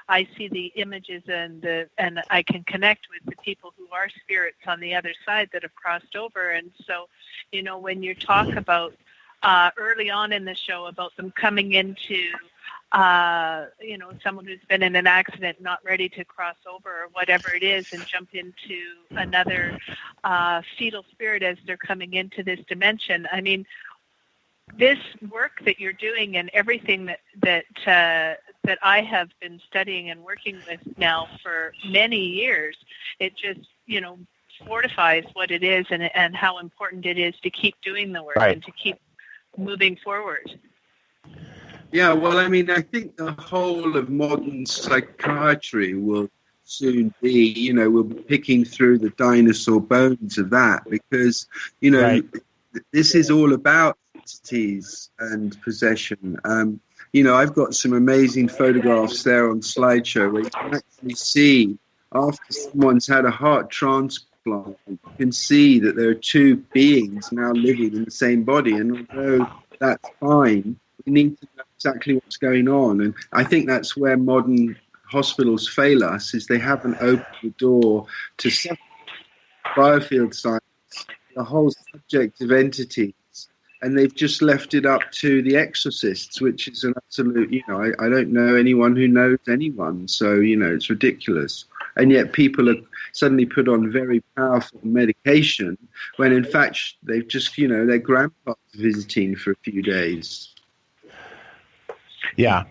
I see the images, and I can connect with the people who are spirits on the other side that have crossed over. And so, when you talk about early on in the show about them coming into someone who's been in an accident, not ready to cross over or whatever it is, and jump into another fetal spirit as they're coming into this dimension. this work that you're doing and everything that I have been studying and working with now for many years, it just, fortifies what it is and how important it is to keep doing the work and to keep moving forward. Yeah, well, I mean, I think the whole of modern psychiatry will soon be, we'll be picking through the dinosaur bones of that because, this is all about entities and possession. I've got some amazing photographs there on slideshow where you can actually see after someone's had a heart transplant, you can see that there are two beings now living in the same body. And although that's fine, we need to know exactly what's going on. And I think that's where modern hospitals fail us, is they haven't opened the door to biofield science, the whole subject of entities. And they've just left it up to the exorcists, which is an absolute, I don't know anyone who knows anyone. So, it's ridiculous. And yet people are suddenly put on very powerful medication when, in fact, they've just, their grandpa's visiting for a few days. Yeah,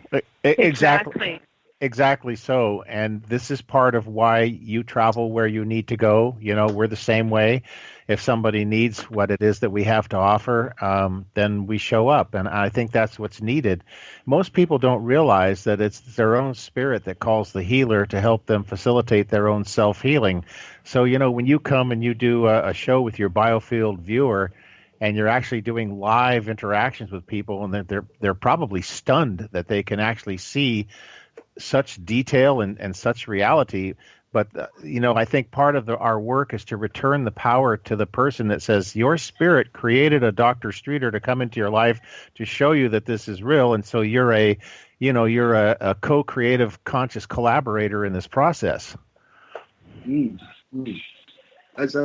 exactly. Exactly so. And this is part of why you travel where you need to go. We're the same way. If somebody needs what it is that we have to offer, then we show up. And I think that's what's needed. Most people don't realize that it's their own spirit that calls the healer to help them facilitate their own self-healing. So, when you come and you do a show with your Biofield viewer, and you're actually doing live interactions with people, and they're probably stunned that they can actually see such detail and such reality. But, I think part of our work is to return the power to the person that says, your spirit created a Dr. Streeter to come into your life to show you that this is real. And so you're a co-creative conscious collaborator in this process. That's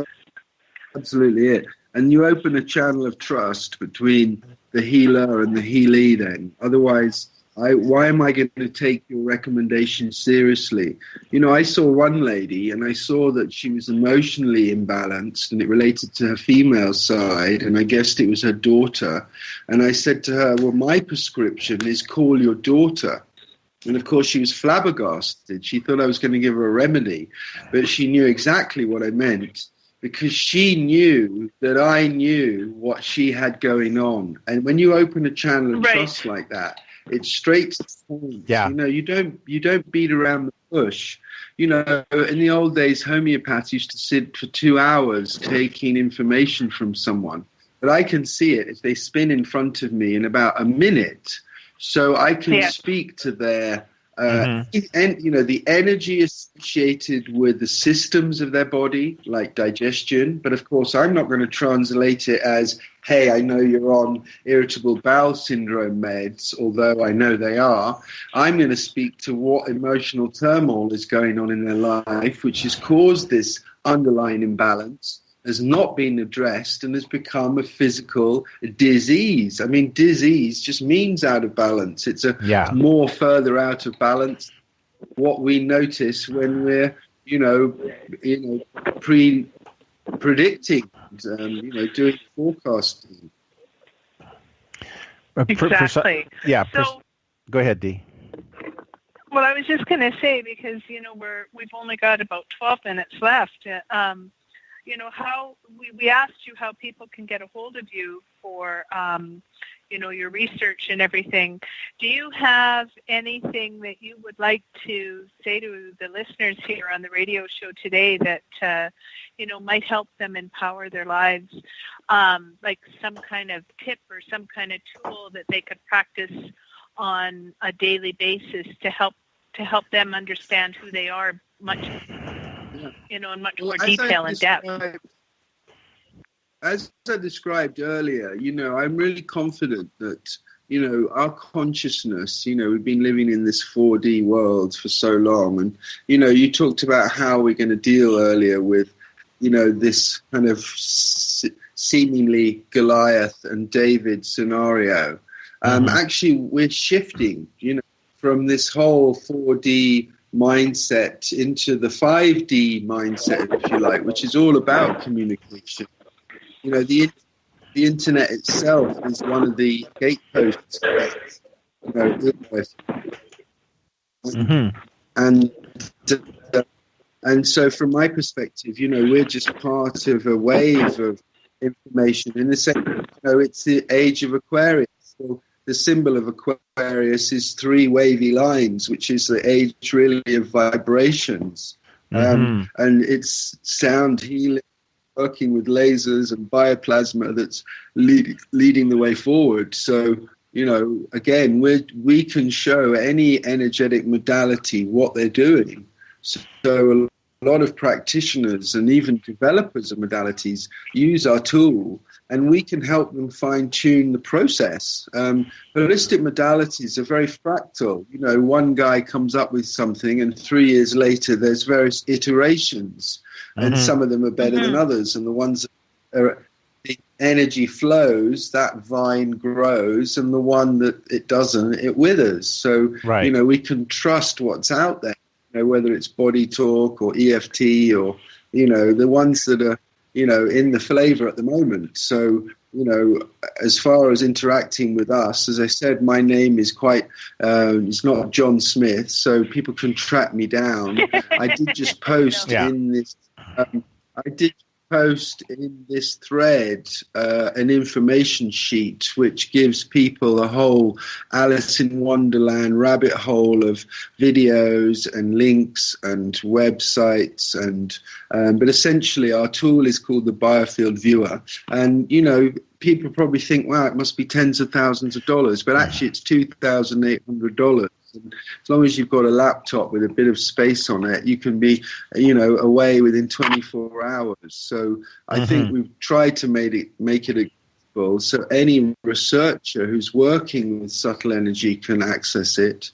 absolutely it. And you open a channel of trust between the healer and the healee then. Otherwise, why am I going to take your recommendation seriously? I saw one lady and I saw that she was emotionally imbalanced and it related to her female side, and I guessed it was her daughter. And I said to her, well, my prescription is call your daughter. And of course, she was flabbergasted. She thought I was going to give her a remedy, but she knew exactly what I meant, because she knew that I knew what she had going on. And when you open a channel of trust like that, it's straight to the point. Yeah. You don't beat around the bush. In the old days, homeopaths used to sit for 2 hours taking information from someone. But I can see it if they spin in front of me in about a minute. So I can speak to their and the energy associated with the systems of their body, like digestion. But of course, I'm not going to translate it as, hey, I know you're on irritable bowel syndrome meds, although I know they are. I'm going to speak to what emotional turmoil is going on in their life, which has caused this underlying imbalance, has not been addressed, and has become a physical disease. I mean, disease just means out of balance. It's more further out of balance. What we notice when we're, predicting, doing forecasting. Exactly. Go ahead, Dee. Well, I was just going to say, because we've only got about 12 minutes left. How we asked you how people can get a hold of you for, your research and everything. Do you have anything that you would like to say to the listeners here on the radio show today that, might help them empower their lives, like some kind of tip or some kind of tool that they could practice on a daily basis to help them understand who they are in much more detail and depth? As I described earlier, I'm really confident that, our consciousness, we've been living in this 4D world for so long. And, you talked about how we're going to deal earlier with, this kind of seemingly Goliath and David scenario. Actually, we're shifting, from this whole 4D mindset into the 5D mindset, if you like, which is all about communication. The the internet itself is one of the gateposts. And so from my perspective, we're just part of a wave of information. In the sense, it's the age of Aquarius. So the symbol of Aquarius is 3 wavy lines, which is the age really of vibrations. And it's sound healing, working with lasers and bioplasma that's leading the way forward. So, again, we can show any energetic modality what they're doing. So a lot of practitioners and even developers of modalities use our tool, and we can help them fine-tune the process. Holistic modalities are very fractal. One guy comes up with something, and 3 years later there's various iterations, and some of them are better than others, and the ones that are, the energy flows, that vine grows, and the one that it doesn't, it withers. So, we can trust what's out there. Whether it's body talk or EFT or, the ones that are, in the flavor at the moment. So, as far as interacting with us, as I said, my name is it's not John Smith, so people can track me down. I did just post in this, thread an information sheet which gives people a whole Alice in Wonderland rabbit hole of videos and links and websites, and but essentially our tool is called the Biofield Viewer, and people probably think, wow, it must be tens of thousands of dollars, but actually it's $2,800. As long as you've got a laptop with a bit of space on it, you can be, away within 24 hours. So I think we've tried to make it accessible so any researcher who's working with subtle energy can access it.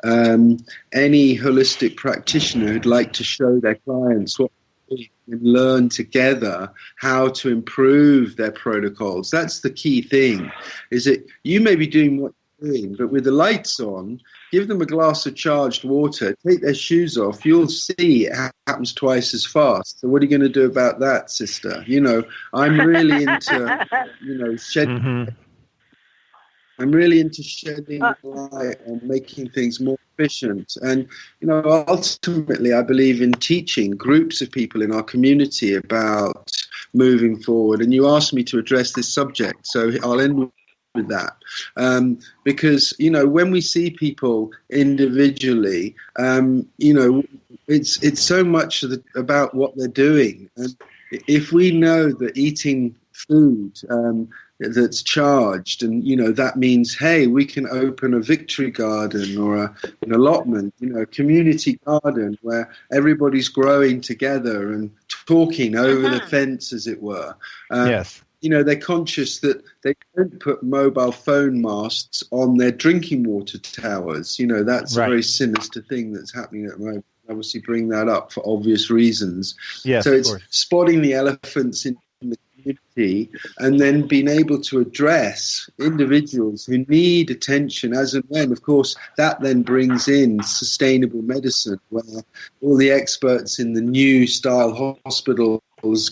Any holistic practitioner who'd like to show their clients what they can learn together how to improve their protocols. That's the key thing, is that you may be doing what you're doing, but with the lights on, give them a glass of charged water, take their shoes off, you'll see it happens twice as fast. So what are you going to do about that, sister? I'm really into, shedding. I'm really into shedding light and making things more efficient. And, ultimately, I believe in teaching groups of people in our community about moving forward. And you asked me to address this subject, so I'll end with that, because when we see people individually, it's so much about what they're doing, and if we know that eating food that's charged, and that means, hey, we can open a victory garden or an allotment, community garden where everybody's growing together and talking over the fence, as it were. Yes. They're conscious that they don't put mobile phone masts on their drinking water towers. That's a very sinister thing that's happening at the moment. Obviously, bring that up for obvious reasons. Yes, so it's spotting the elephants in the community and then being able to address individuals who need attention as and when. Of course, that then brings in sustainable medicine, where all the experts in the new style hospital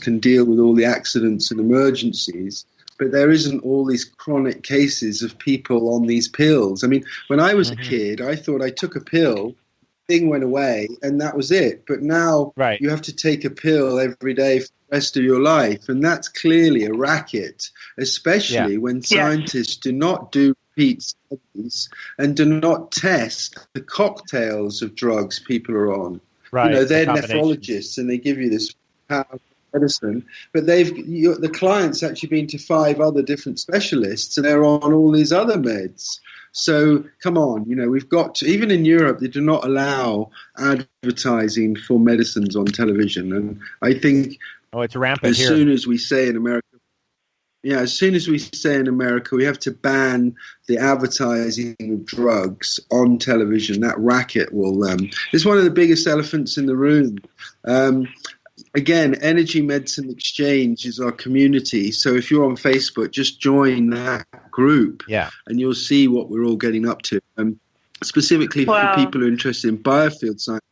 can deal with all the accidents and emergencies, but there isn't all these chronic cases of people on these pills. I mean, when I was a kid, I thought I took a pill, thing went away, and that was it. But now you have to take a pill every day for the rest of your life, and that's clearly a racket, especially when scientists do not do repeat studies and do not test the cocktails of drugs people are on. They're nephrologists, and they give you this powerful medicine, but the client's actually been to 5 other different specialists, and they're on all these other meds. So come on, we've got to, even in Europe, they do not allow advertising for medicines on television, and I think it's rampant as soon as we say in America, we have to ban the advertising of drugs on television. That racket will. It's one of the biggest elephants in the room. Again, Energy Medicine Exchange is our community. So if you're on Facebook, just join that group, and you'll see what we're all getting up to. Specifically for people who are interested in biofield science,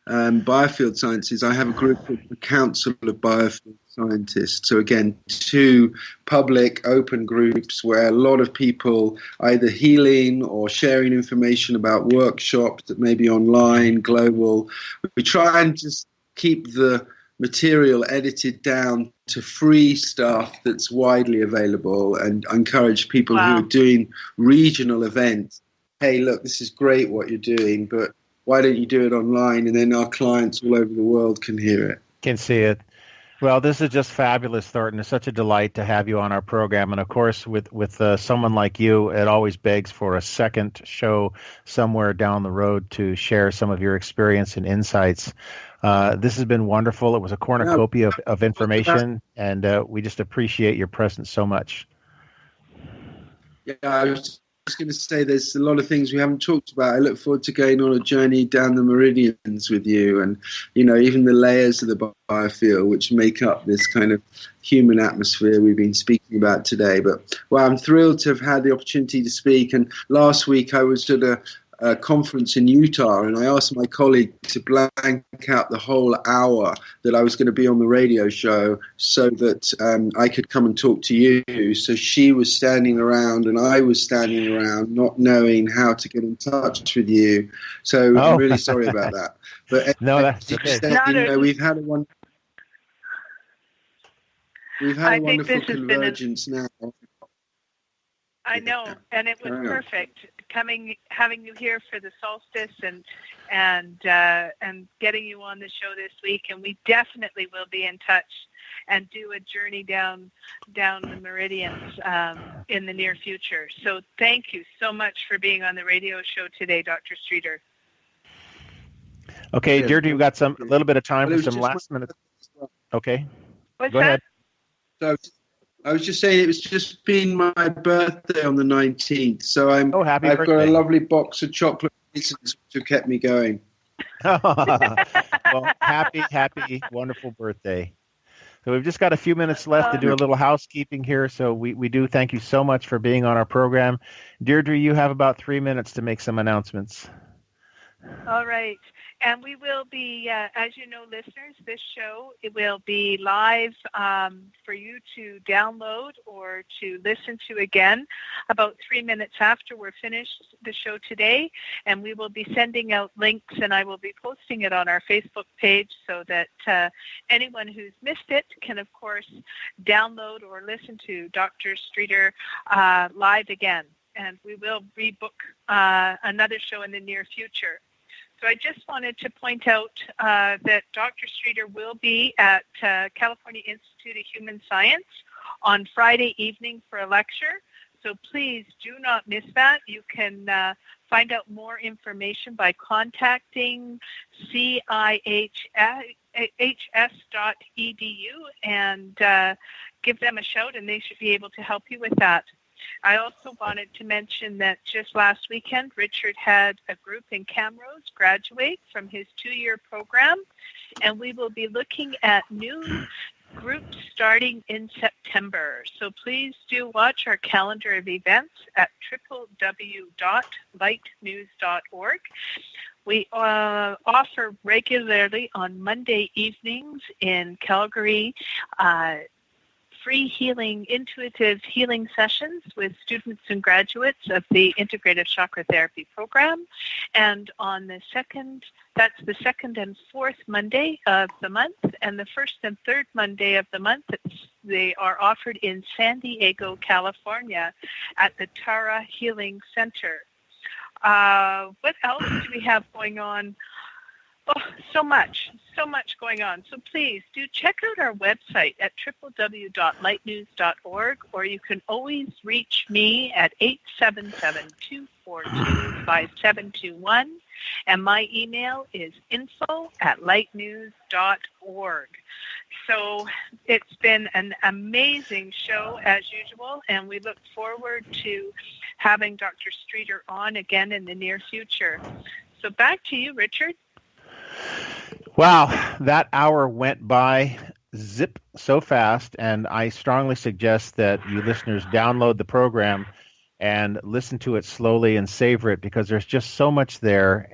Biofield Sciences, I have a group called the Council of Biofield Scientists. So again, 2 public open groups where a lot of people either healing or sharing information about workshops that may be online, global. We try and just keep the material edited down to free stuff that's widely available, and encourage people who are doing regional events. Hey, look, this is great what you're doing, but why don't you do it online? And then our clients all over the world can hear it. Can see it. Well, this is just fabulous, Thornton. It's such a delight to have you on our program. And of course, with someone like you, it always begs for a second show somewhere down the road to share some of your experience and insights. This has been wonderful. It was a cornucopia of information, and we just appreciate your presence so much. Yeah, I was just going to say there's a lot of things we haven't talked about. I look forward to going on a journey down the meridians with you, and even the layers of the biofield which make up this kind of human atmosphere we've been speaking about today. But I'm thrilled to have had the opportunity to speak. And last week I was at a conference in Utah, and I asked my colleague to blank out the whole hour that I was going to be on the radio show so that I could come and talk to you. So she was standing around and I was standing around not knowing how to get in touch with you. So I'm really sorry about that. But no, that's okay. We've had a wonderful convergence now. I know, and it was perfect having you here for the solstice and getting you on the show this week. And we definitely will be in touch and do a journey down the meridians in the near future. So thank you so much for being on the radio show today, Dr. Streeter. Okay, Deirdre, we've got a little bit of time for some last minute. Okay, What's go that? So ahead. I was just saying it was just been my birthday on the 19th, so I've birthday. got a lovely box of chocolate pieces which have kept me going. Well, happy, wonderful birthday. So we've just got a few minutes left to do a little housekeeping here, so we do thank you so much for being on our program. Deirdre, you have about 3 minutes to make some announcements. All right. And we will be, as you know, listeners, this show, it will be live for you to download or to listen to again about 3 minutes after we're finished the show today. And we will be sending out links, and I will be posting it on our Facebook page so that anyone who's missed it can, of course, download or listen to Dr. Streeter live again. And we will rebook another show in the near future. So I just wanted to point out that Dr. Streeter will be at California Institute of Human Science on Friday evening for a lecture. So please do not miss that. You can find out more information by contacting cihs.edu and give them a shout, and they should be able to help you with that. I also wanted to mention that just last weekend, Richard had a group in Camrose graduate from his 2-year program, and we will be looking at new groups starting in September. So please do watch our calendar of events at www.lightnews.org. We offer regularly on Monday evenings in Calgary free healing, intuitive healing sessions with students and graduates of the Integrative Chakra Therapy program. And on the that's the second and fourth Monday of the month, and the first and third Monday of the month, they are offered in San Diego, California at the Tara Healing Center. What else do we have going on? Oh, so much going on. So please do check out our website at www.lightnews.org, or you can always reach me at 877-242-5721, and my email is info@lightnews.org. So it's been an amazing show as usual, and we look forward to having Dr. Streeter on again in the near future. So back to you, Richard. Wow, that hour went by zip so fast, and I strongly suggest that you listeners download the program and listen to it slowly and savor it, because there's just so much there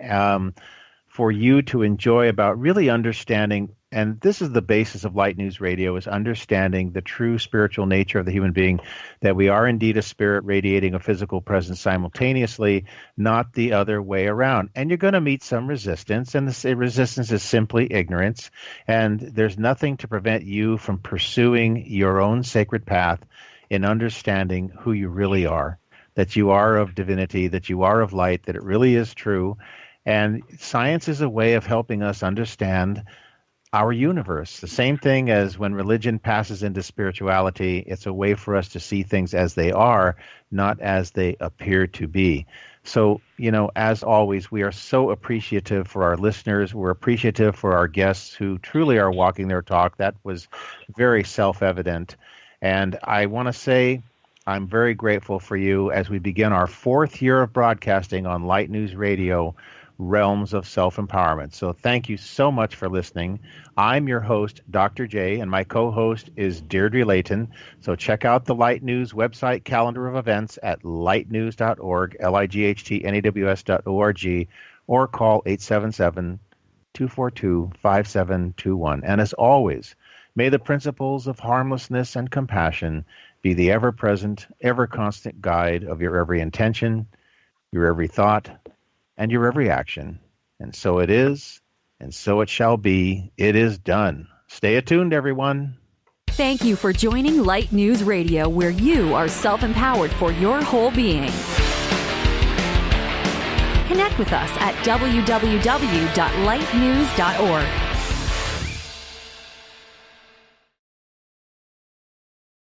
for you to enjoy about really understanding, and this is the basis of Light News Radio, is understanding the true spiritual nature of the human being, that we are indeed a spirit radiating a physical presence simultaneously, not the other way around. And you're going to meet some resistance, and this resistance is simply ignorance, and there's nothing to prevent you from pursuing your own sacred path in understanding who you really are, that you are of divinity, that you are of light, that it really is true. And science is a way of helping us understand our universe. The same thing as when religion passes into spirituality, it's a way for us to see things as they are, not as they appear to be. So, as always, we are so appreciative for our listeners. We're appreciative for our guests who truly are walking their talk. That was very self-evident. And I want to say I'm very grateful for you as we begin our 4th year of broadcasting on Light News Radio, Realms of Self-Empowerment. So thank you so much for listening. I'm your host, Dr. J, and my co-host is Deirdre Layton. So check out the Light News website calendar of events at lightnews.org, lightnaws.org, or call 877-242-5721. And as always, may the principles of harmlessness and compassion be the ever-present, ever-constant guide of your every intention, your every thought, and your every action. And so it is, and so it shall be. It is done. Stay attuned, everyone. Thank you for joining Light News Radio, where you are self-empowered for your whole being. Connect with us at www.lightnews.org.